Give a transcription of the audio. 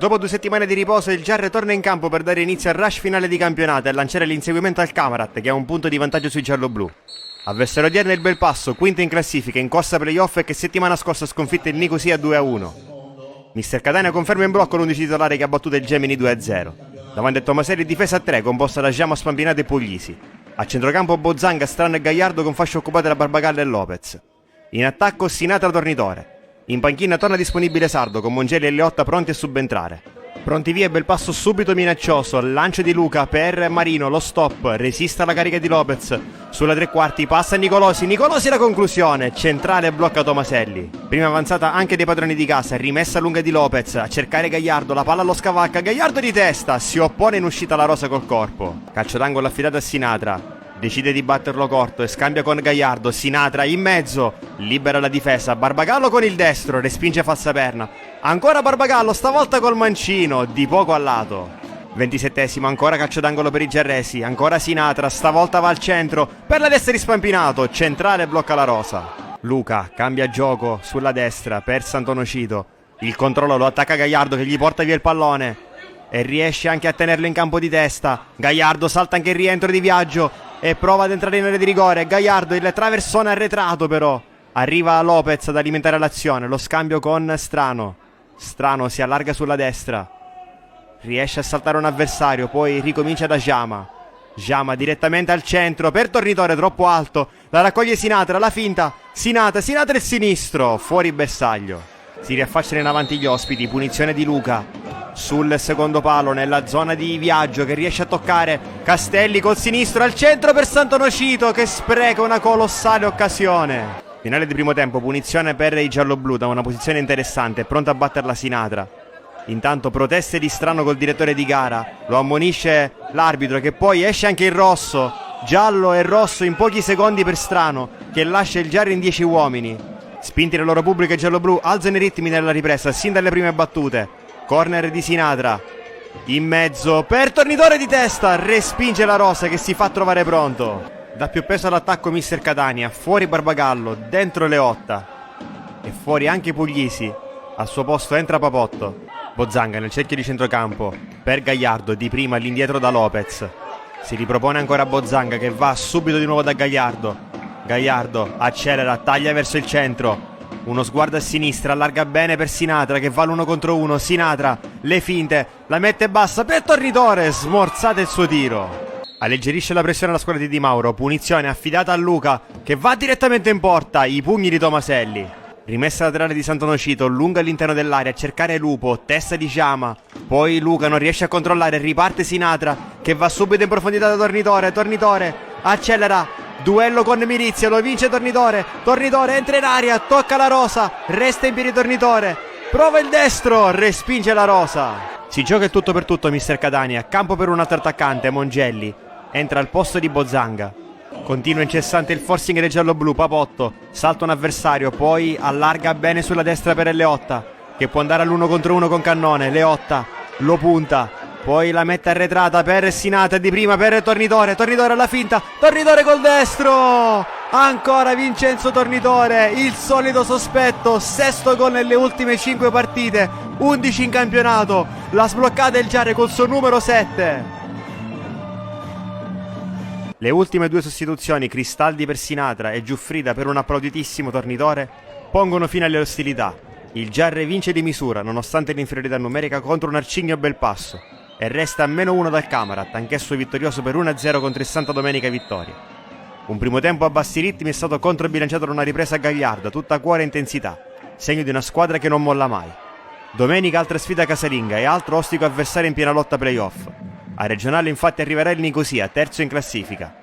Dopo 2 settimane di riposo il Giarre torna in campo per dare inizio al rush finale di campionato e lanciare l'inseguimento al Camarat, che ha un punto di vantaggio sui gialloblu. Avversario odierno è il Belpasso, quinto in classifica, in corsa playoff e che settimana scorsa ha sconfitto il Nicosia 2-1. Mister Catania conferma in blocco l'11 titolare che ha battuto il Gemini 2-0. Davanti a Tomaselli difesa a 3, composta da Giamo, Spampinato e Puglisi. A centrocampo Bozzanga, Strano e Gagliardo con fasce occupate da Barbagallo e Lopez. In attacco Sinatra Tornitore. In panchina torna disponibile Sardo con Mongelli e Leotta pronti a subentrare. Pronti via Belpasso subito minaccioso, lancio di Luca, PR e Marino, lo stop, resiste alla carica di Lopez. Sulla 3/4 passa Nicolosi la conclusione, centrale blocca Tomaselli. Prima avanzata anche dei padroni di casa, rimessa lunga di Lopez, a cercare Gagliardo, la palla allo scavacca, Gagliardo di testa, si oppone in uscita la Rosa col corpo. Calcio d'angolo affidato a Sinatra. Decide di batterlo corto e scambia con Gagliardo. Sinatra in mezzo, libera la difesa. Barbagallo con il destro, respinge falsa perna. Ancora Barbagallo, stavolta col mancino, di poco a lato. 27esimo, ancora calcio d'angolo per i giarresi. Ancora Sinatra, stavolta va al centro. Per la destra di Spampinato, centrale blocca la Rosa. Luca cambia gioco sulla destra per Santonocito. Il controllo lo attacca Gagliardo che gli porta via il pallone. E riesce anche a tenerlo in campo di testa. Gagliardo salta anche il rientro di Viaggio e prova ad entrare in area di rigore. Gagliardo, il traversone arretrato però. Arriva Lopez ad alimentare l'azione. Lo scambio con Strano. Strano si allarga sulla destra. Riesce a saltare un avversario. Poi ricomincia da Giama. Giama direttamente al centro per Tornitore troppo alto. La raccoglie Sinatra, la finta. Sinatra il sinistro. Fuori bersaglio. Si riaffacciano in avanti gli ospiti. Punizione di Luca. Sul secondo palo nella zona di Viaggio che riesce a toccare Castelli col sinistro al centro per Santonocito che spreca una colossale occasione. Finale di primo tempo, punizione per i gialloblu da una posizione interessante, pronto a batterla Sinatra. Intanto proteste di Strano col direttore di gara, lo ammonisce l'arbitro che poi esce anche il rosso, giallo e rosso in pochi secondi per Strano che lascia il Giarre in 10 uomini. Spinti le loro pubbliche, i gialloblu alzano i ritmi nella ripresa sin dalle prime battute. Corner di Sinatra, in mezzo per Tornitore di testa, respinge la Rosa che si fa trovare pronto. Dà più peso all'attacco mister Catania, fuori Barbagallo, dentro Leotta e fuori anche Puglisi. Al suo posto entra Papotto. Bozzanga nel cerchio di centrocampo per Gagliardo, di prima all'indietro da Lopez. Si ripropone ancora Bozzanga che va subito di nuovo da Gagliardo. Gagliardo accelera, taglia verso il centro. Uno sguardo a sinistra, allarga bene per Sinatra che va l'1 contro 1. Sinatra, le finte, la mette bassa per Tornitore, smorzate il suo tiro. Alleggerisce la pressione alla squadra di Di Mauro, punizione affidata a Luca che va direttamente in porta, i pugni di Tomaselli. Rimessa laterale di Santonocito, lunga all'interno dell'area a cercare Lupo, testa di Giama. Poi Luca non riesce a controllare, riparte Sinatra che va subito in profondità da Tornitore. Tornitore accelera. Duello con Milizia, lo vince Tornitore. Tornitore entra in aria, tocca la Rosa, resta in piedi Tornitore. Prova il destro, respinge la Rosa. Si gioca il tutto per tutto mister Catania. Campo per un altro attaccante, Mongelli. Entra al posto di Bozzanga. Continua incessante il forcing del giallo-blu, Papotto. Salta un avversario, poi allarga bene sulla destra per Leotta che può andare all'1 contro 1 con Cannone. Leotta lo punta. Poi la mette arretrata per Sinatra, di prima per Tornitore. Tornitore alla finta, Tornitore col destro. Ancora Vincenzo Tornitore, il solito sospetto, sesto gol nelle ultime 5 partite, 11 in campionato. La sbloccata il Giarre col suo numero 7. Le ultime 2 sostituzioni, Cristaldi per Sinatra e Giuffrida per un applauditissimo Tornitore, pongono fine alle ostilità. Il Giarre vince di misura nonostante l'inferiorità numerica contro un arcigno Belpasso e resta a -1 dal Camarat, anch'esso vittorioso per 1-0 contro il Santa Domenica Vittoria. Un primo tempo a bassi ritmi è stato controbilanciato da una ripresa gagliarda, tutta cuore e intensità, segno di una squadra che non molla mai. Domenica altra sfida casalinga e altro ostico avversario in piena lotta playoff. A regionale infatti arriverà il Nicosia, terzo in classifica.